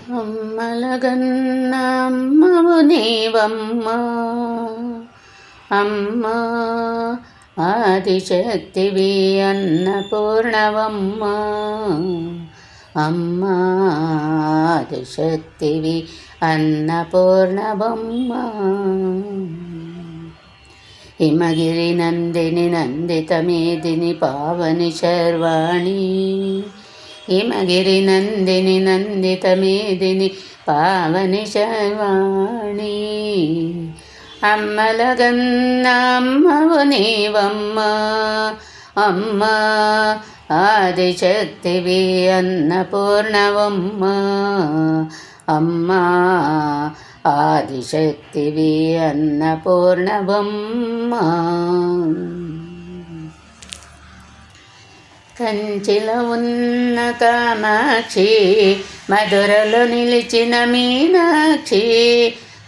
అమ్మలగన్న అమ్మవు నీవమ్మ, అమ్మ ఆదిశక్తివి అన్నపూర్ణవమ్మ, అమ్మ ఆదిశక్తివి అన్నపూర్ణవమ్మ. హిమగిరి నందిని నందితమేదిని పావని శర్వాణి, హిమగిరి నందిని నందితమేదిని పావని శర్వాణి. అమ్మలగన్న అమ్మవు నీవమ్మ, అమ్మ ఆదిశక్తివి అన్నపూర్ణవమ్మ, అమ్మ ఆదిశక్తివి అన్నపూర్ణవమ్మ. కంచిలో ఉన్న కామాక్షి, మధురలో నిలిచిన మీనాక్షి,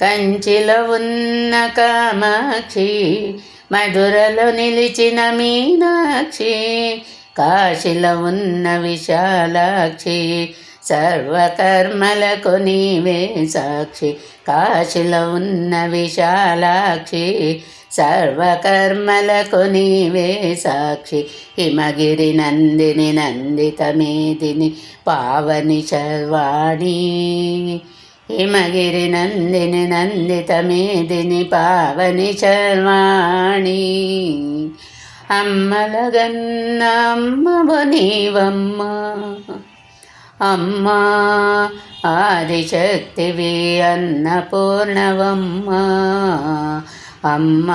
కంచిలో ఉన్న కామాక్షి, మధురలో నిలిచిన మీనాక్షి, కాశీలో ఉన్న విశాలాక్షి, సర్వకర్మలకు నీవే సాక్షి, కాశీలో ఉన్న విశాలాక్షి, సర్వకర్మలకు నీవే సాక్షి. హిమగిరి నందిని నందితమేదిని పావని శర్వాణి, హిమగిరి నందిని నందితమేదిని పావని శర్వాణి. అమ్మలగన్న అమ్మవు నీవమ్మ, అమ్మ ఆదిశక్తివి అన్నపూర్ణవమ్మ, అమ్మ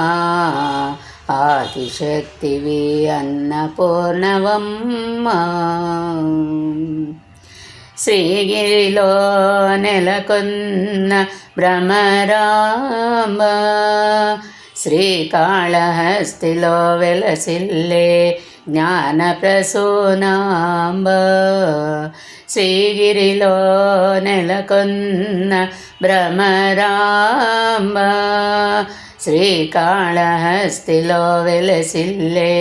ఆదిశక్తివి అన్నపూర్ణవమ్మ. శ్రీగిరిలో నెలకొన్న భ్రమరాంబ, శ్రీకాళహస్తిలో వెలసిల్లే జ్ఞానప్రసూనాంబ, శ్రీగిరిలో నెలకొన్న భ్రమరాంబ, శ్రీకాళహస్తిలో వెలసిల్లే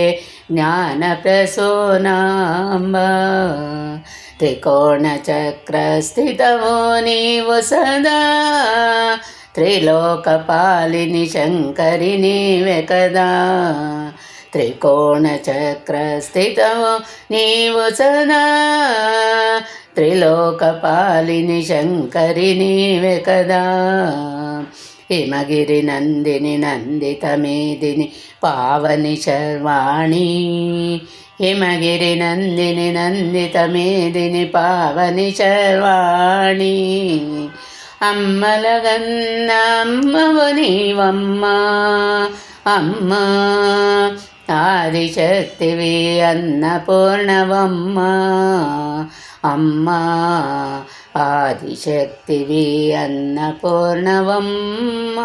జ్ఞానప్రసూనాంబ. త్రికోణ చక్రస్థితవో నీవు సదా, త్రిలోకపాలిని శంకరి నీవే కదా, త్రికోణ చక్రస్థితవో నీవు సదా, త్రిలోకపాలిని శంకరి నీవే కదా. హిమగిరి నందిని నందితమేదిని పావని శర్వాణి, హిమగిరి నందిని నందితమేదిని పావని శర్వాణి. అమ్మలగన్న అమ్మవు నీవమ్మ, అమ్మ ఆదిశక్తివి అన్నపూర్ణవమ్మ, అమ్మ ఆదిశక్తివి అన్నపూర్ణవమ్మ.